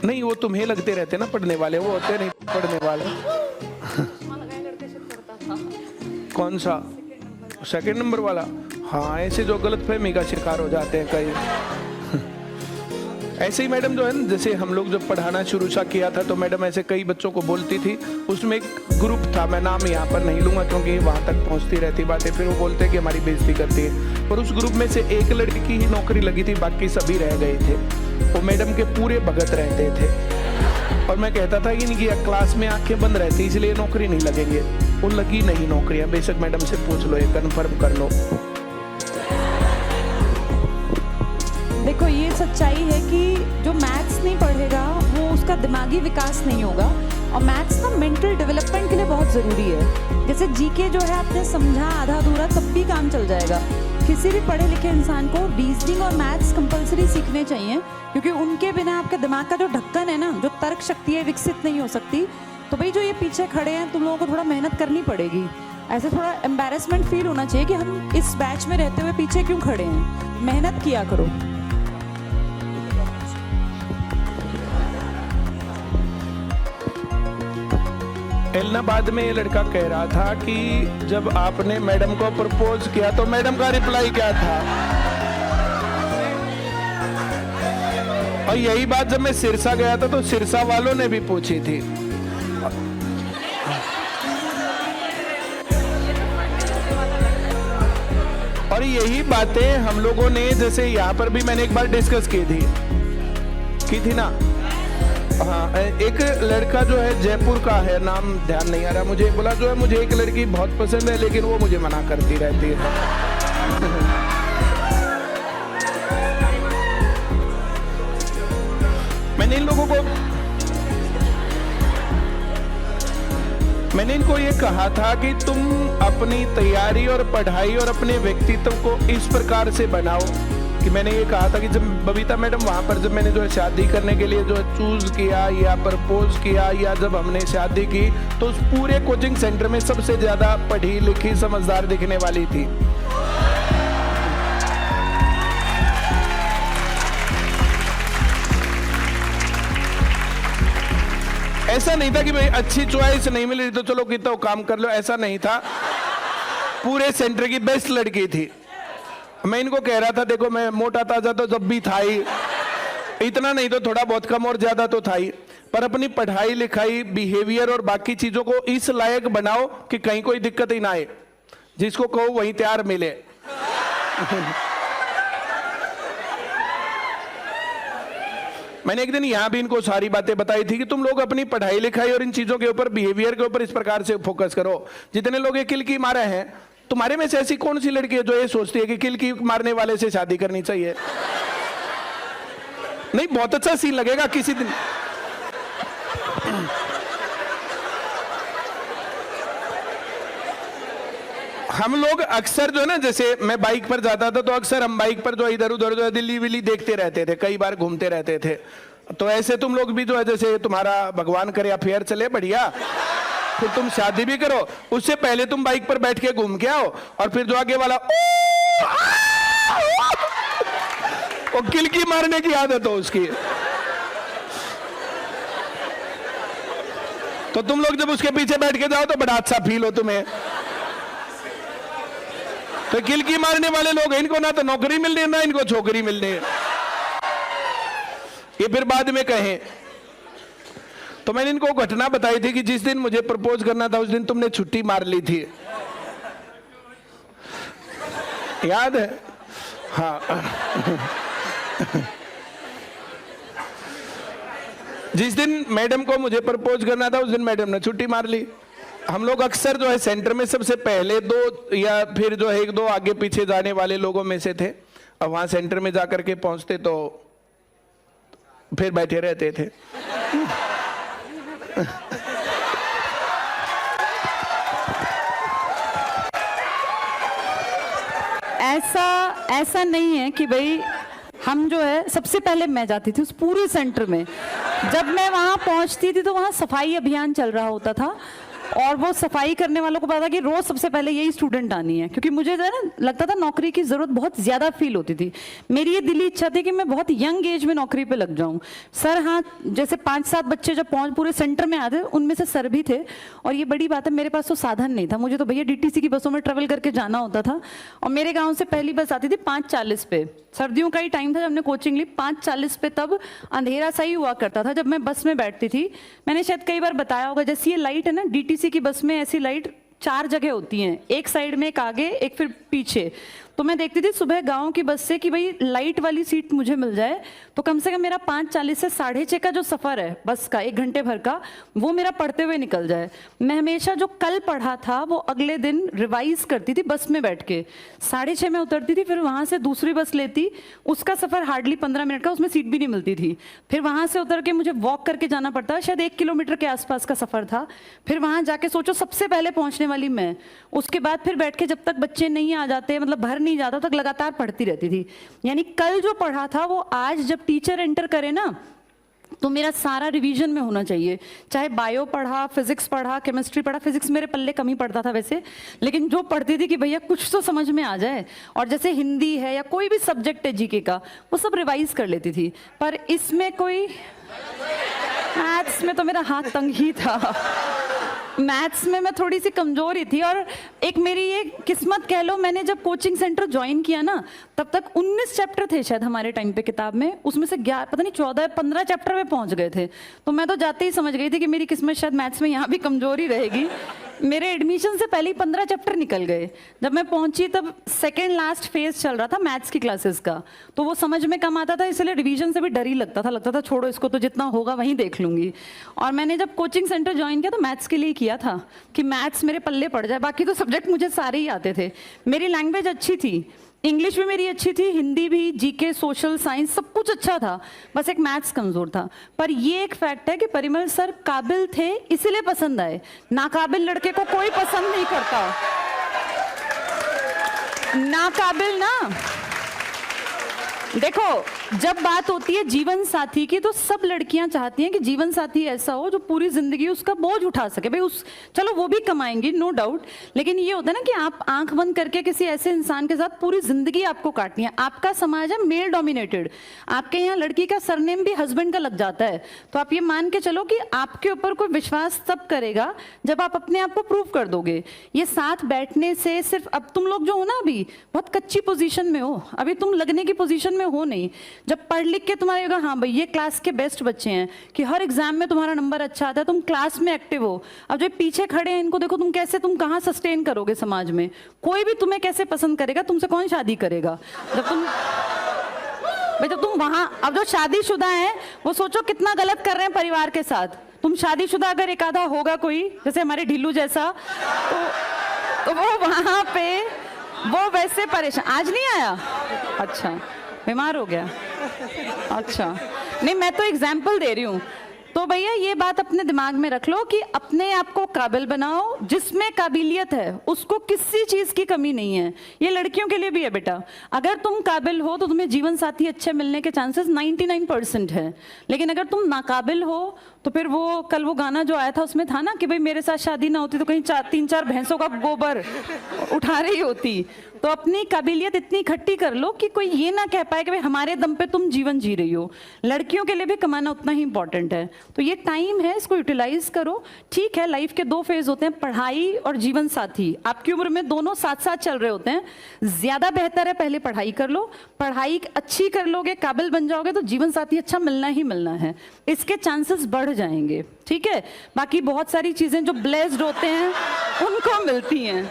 नहीं, वो तुम्हें लगते रहते ना पढ़ने वाले, वो होते नहीं पढ़ने वाले। कौन सा? सेकंड नंबर वाला? हाँ, ऐसे जो गलतफहमी का शिकार हो जाते हैं कई। ऐसे ही मैडम जो है ना, जैसे हम लोग जब पढ़ाना शुरू सा किया था तो मैडम ऐसे कई बच्चों को बोलती थी। उसमें एक ग्रुप था, मैं नाम यहाँ पर नहीं लूंगा क्योंकि वहाँ तक पहुँचती रहती बातें, फिर वो बोलते हैं कि हमारी बेइज्जती करती है। पर उस ग्रुप में से एक लड़की की ही नौकरी लगी थी, बाकी सभी रह गए थे। वो मैडम के पूरे भगत रहते थे और मैं कहता था कि इनकी क्लास में आंखें बंद रहती इसलिए नौकरी नहीं लगेंगे। वो लगी नहीं नौकरियां, बेशक मैडम से पूछ लो, ये कन्फर्म कर लो। देखो, ये सच्चाई है कि जो मैथ्स नहीं पढ़ेगा वो उसका दिमागी विकास नहीं होगा, और मैथ्स ना मेंटल डेवलपमेंट के लिए बहुत ज़रूरी है। जैसे जीके जो है आपने समझा आधा अधूरा तब भी काम चल जाएगा। किसी भी पढ़े लिखे इंसान को रीजनिंग और मैथ्स कंपलसरी सीखने चाहिए, क्योंकि उनके बिना आपके दिमाग का जो ढक्कन है ना, जो तर्क शक्ति है, विकसित नहीं हो सकती। तो भाई जो ये पीछे खड़े हैं, तुम लोगों को थोड़ा मेहनत करनी पड़ेगी। ऐसे थोड़ा एम्बैरेसमेंट फील होना चाहिए कि हम इस बैच में रहते हुए पीछे क्यों खड़े हैं। मेहनत किया करो। इलाहाबाद में ये लड़का कह रहा था कि जब आपने मैडम को प्रपोज किया तो मैडम का रिप्लाई क्या था, और यही बात जब मैं सिरसा गया था तो सिरसा वालों ने भी पूछी थी। और यही बातें हम लोगों ने, जैसे यहाँ पर भी मैंने एक बार डिस्कस की थी ना। हाँ, एक लड़का जो है जयपुर का है, नाम ध्यान नहीं आ रहा मुझे, बोला जो है मुझे एक लड़की बहुत पसंद है लेकिन वो मुझे मना करती रहती है। मैंने इनको ये कहा था कि तुम अपनी तैयारी और पढ़ाई और अपने व्यक्तित्व को इस प्रकार से बनाओ कि मैंने ये कहा था कि जब बबीता मैडम वहाँ पर जब मैंने जो है शादी करने के लिए जो है चूज किया या प्रपोज किया, या जब हमने शादी की, तो उस पूरे कोचिंग सेंटर में सबसे ज्यादा पढ़ी लिखी समझदार दिखने वाली थी। ऐसा नहीं था कि भाई अच्छी चॉइस नहीं मिली तो चलो कितना काम कर लो, ऐसा नहीं था। पूरे सेंटर की बेस्ट लड़की थी। मैं इनको कह रहा था देखो, मैं मोटा ताजा तो जब भी था ही, इतना नहीं तो थोड़ा बहुत कम और ज्यादा तो था ही, पर अपनी पढ़ाई लिखाई, बिहेवियर और बाकी चीजों को इस लायक बनाओ कि कहीं कोई दिक्कत ही ना आए, जिसको कहो वहीं तैयार मिले। मैंने एक दिन यहाँ भी इनको सारी बातें बताई थी कि तुम लोग अपनी पढ़ाई लिखाई और इन चीजों के ऊपर, बिहेवियर के ऊपर इस प्रकार से फोकस करो। जितने लोग ये किलकी मारे हैं, तुम्हारे में से ऐसी कौन सी लड़की है जो ये सोचती है कि किलकी मारने वाले से शादी करनी चाहिए? नहीं, बहुत अच्छा सीन लगेगा किसी दिन। हम लोग अक्सर जो है ना, जैसे मैं बाइक पर जाता था तो अक्सर हम बाइक पर जो इधर उधर जो दिल्ली विल्ली देखते रहते थे, कई बार घूमते रहते थे। तो ऐसे तुम लोग भी जो है, जैसे तुम्हारा भगवान करे अफेयर चले बढ़िया, फिर तुम शादी भी करो, उससे पहले तुम बाइक पर बैठ के घूम के आओ, और फिर जो आगे वाला वो किलकी मारने की आदत हो उसकी। तो तुम लोग जब उसके पीछे बैठ के जाओ तो बड़ा अच्छा फील हो तुम्हें। तो किलकी मारने वाले लोग, इनको ना तो नौकरी मिलनी है ना इनको छोकरी मिलनी है, ये फिर बाद में कहें। तो मैंने इनको घटना बताई थी कि जिस दिन मुझे प्रपोज करना था उस दिन तुमने छुट्टी मार ली थी, याद है? हाँ। जिस दिन मैडम को मुझे प्रपोज करना था उस दिन मैडम ने छुट्टी मार ली। हम लोग अक्सर जो है सेंटर में सबसे पहले दो या फिर जो है एक दो आगे पीछे जाने वाले लोगों में से थे। अब वहां सेंटर में जाकर के पहुंचते तो फिर बैठे रहते थे। ऐसा नहीं है कि भाई हम जो है, सबसे पहले मैं जाती थी उस पूरे सेंटर में। जब मैं वहां पहुंचती थी तो वहां सफाई अभियान चल रहा होता था, और वो सफाई करने वालों को पता था कि रोज सबसे पहले यही स्टूडेंट आनी है, क्योंकि मुझे जो है ना लगता था नौकरी की जरूरत बहुत ज्यादा फील होती थी। मेरी ये दिली इच्छा थी कि मैं बहुत यंग एज में नौकरी पे लग जाऊं। सर हाँ, जैसे 5-7 बच्चे जब पूरे सेंटर में आते उनमें से सर भी थे। और ये बड़ी बात है, मेरे पास तो साधन नहीं था, मुझे तो भैया डीटीसी की बसों में ट्रेवल करके जाना होता था। और मेरे गाँव से पहली बस आती थी 5:40 पे, सर्दियों का ही टाइम था जब हमने कोचिंग ली। 5:40 पे तब अंधेरा सा ही हुआ करता था जब मैं बस में बैठती थी। मैंने शायद कई बार बताया होगा, जैसे ये लाइट है ना डीटीसी की बस में, ऐसी लाइट 4 जगह होती हैं, एक साइड में, एक आगे, एक फिर पीछे। तो मैं देखती थी सुबह गांव की बस से कि भाई लाइट वाली सीट मुझे मिल जाए तो कम से कम मेरा 5:40 से 6:30 का जो सफ़र है बस का, 1 घंटे भर का, वो मेरा पढ़ते हुए निकल जाए। मैं हमेशा जो कल पढ़ा था वो अगले दिन रिवाइज करती थी बस में बैठ के। 6:30 में उतरती थी, फिर वहाँ से दूसरी बस लेती, उसका सफ़र हार्डली 15 मिनट का, उसमें सीट भी नहीं मिलती थी। फिर वहाँ से उतर के मुझे वॉक करके जाना पड़ता, शायद 1 किलोमीटर के आसपास का सफ़र था। फिर वहाँ जाके सोचो सबसे पहले पहुँचने वाली मैं, उसके बाद फिर बैठ के जब तक बच्चे नहीं आ जाते, मतलब भर नहीं जाता तक लगातार पढ़ती रहती थी। यानी कल जो पढ़ा था वो आज जब टीचर एंटर करे ना तो मेरा सारा रिवीजन में होना चाहिए। चाहे बायो पढ़ा, फिजिक्स पढ़ा, केमिस्ट्री पढ़ा, फिजिक्स मेरे पल्ले कम ही पढ़ता था वैसे, लेकिन जो पढ़ती थी कि भैया कुछ तो समझ में आ जाए। और जैसे हिंदी है या कोई भी सब्जेक्ट है जीके का, वो सब रिवाइज कर लेती थी। पर इसमें कोई, मैथ्स में तो मेरा हाथ तंग ही था। मैथ्स में मैं थोड़ी सी कमज़ोर ही थी। और एक मेरी ये किस्मत कह लो, मैंने जब कोचिंग सेंटर ज्वाइन किया ना तब तक 19 चैप्टर थे शायद हमारे टाइम पे किताब में, उसमें से 11 पता नहीं 14-15 चैप्टर में पहुंच गए थे। तो मैं तो जाते ही समझ गई थी कि मेरी किस्मत शायद मैथ्स में यहाँ भी कमज़ोर ही रहेगी। मेरे एडमिशन से पहले ही 15 चैप्टर निकल गए। जब मैं पहुंची तब सेकेंड लास्ट फेज चल रहा था मैथ्स की क्लासेस का, तो वो समझ में कम आता था, इसलिए रिवीजन से भी डर ही लगता था छोड़ो इसको, तो जितना होगा वहीं देख लूंगी। और मैंने जब कोचिंग सेंटर ज्वाइन किया तो मैथ्स के लिए किया था कि मैथ्स मेरे पल्ले पड़ जाए, बाकी तो सब्जेक्ट मुझे सारे ही आते थे। मेरी लैंग्वेज अच्छी थी, इंग्लिश भी मेरी अच्छी थी, हिंदी भी, जीके, सोशल साइंस सब कुछ अच्छा था, बस एक मैथ्स कमजोर था। पर ये एक फैक्ट है कि परिमल सर काबिल थे इसीलिए पसंद आए, नाकाबिल लड़के को कोई पसंद नहीं करता। नाकाबिल ना, देखो जब बात होती है जीवन साथी की तो सब लड़कियां चाहती हैं कि जीवन साथी ऐसा हो जो पूरी जिंदगी उसका बोझ उठा सके। भाई उस चलो वो भी कमाएंगी नो डाउट, लेकिन ये होता है ना कि आप आंख बंद करके किसी ऐसे इंसान के साथ पूरी जिंदगी आपको काटनी है। आपका समाज है मेल डोमिनेटेड, आपके यहाँ लड़की का सरनेम भी हस्बैंड का लग जाता है, तो आप ये मान के चलो कि आपके ऊपर कोई विश्वास तब करेगा जब आप अपने आप को प्रूव कर दोगे। ये साथ बैठने से सिर्फ, अब तुम लोग जो हो ना अभी बहुत कच्ची पोजीशन में हो, अभी तुम लगने की पोजीशन में हो नहीं। जब पढ़ लिख के तुम्हारे होगा हाँ भाई ये क्लास के बेस्ट बच्चे हैं कि हर एग्जाम में तुम्हारा नंबर अच्छा आता है, तुम क्लास में एक्टिव हो। अब जो पीछे खड़े हैं इनको देखो, तुम कहाँ सस्टेन करोगे समाज में? कोई भी तुम्हें कैसे पसंद करेगा? तुमसे कौन शादी करेगा जब तुम वहां, अब जो शादीशुदा हैं वो सोचो कितना गलत कर रहे हैं परिवार के साथ। तुम शादीशुदा अगर एक आधा होगा कोई, जैसे हमारे ढिल्लू जैसा, तो वो वहां पे वो वैसे परेशान। आज नहीं आया? अच्छा, बीमार हो गया? अच्छा, नहीं मैं तो एग्जाम्पल दे रही हूँ। तो भैया ये बात अपने दिमाग में रख लो कि अपने आप को काबिल बनाओ, जिसमें काबिलियत है उसको किसी चीज की कमी नहीं है। ये लड़कियों के लिए भी है बेटा, अगर तुम काबिल हो तो तुम्हें जीवन साथी अच्छे मिलने के चांसेस 99% है, लेकिन अगर तुम नाकाबिल हो तो फिर वो कल वो गाना जो आया था उसमें था ना कि भाई मेरे साथ शादी ना होती तो कहीं 3-4 भैंसों का गोबर उठा रही होती। तो अपनी काबिलियत इतनी इकट्ठी कर लो कि कोई ये ना कह पाए कि भाई हमारे दम पे तुम जीवन जी रही हो। लड़कियों के लिए भी कमाना उतना ही इंपॉर्टेंट है, तो ये टाइम है, इसको यूटिलाइज करो। ठीक है, लाइफ के 2 फेज होते हैं, पढ़ाई और जीवन साथी। आपकी उम्र में दोनों साथ साथ चल रहे होते हैं, ज्यादा बेहतर है पहले पढ़ाई कर लो। पढ़ाई अच्छी कर लोगे, काबिल बन जाओगे तो जीवन साथी अच्छा मिलना ही मिलना है, इसके चांसेस बढ़ जाएंगे। ठीक है, बाकी बहुत सारी चीजें जो ब्लेस्ड होते हैं उनको मिलती हैं।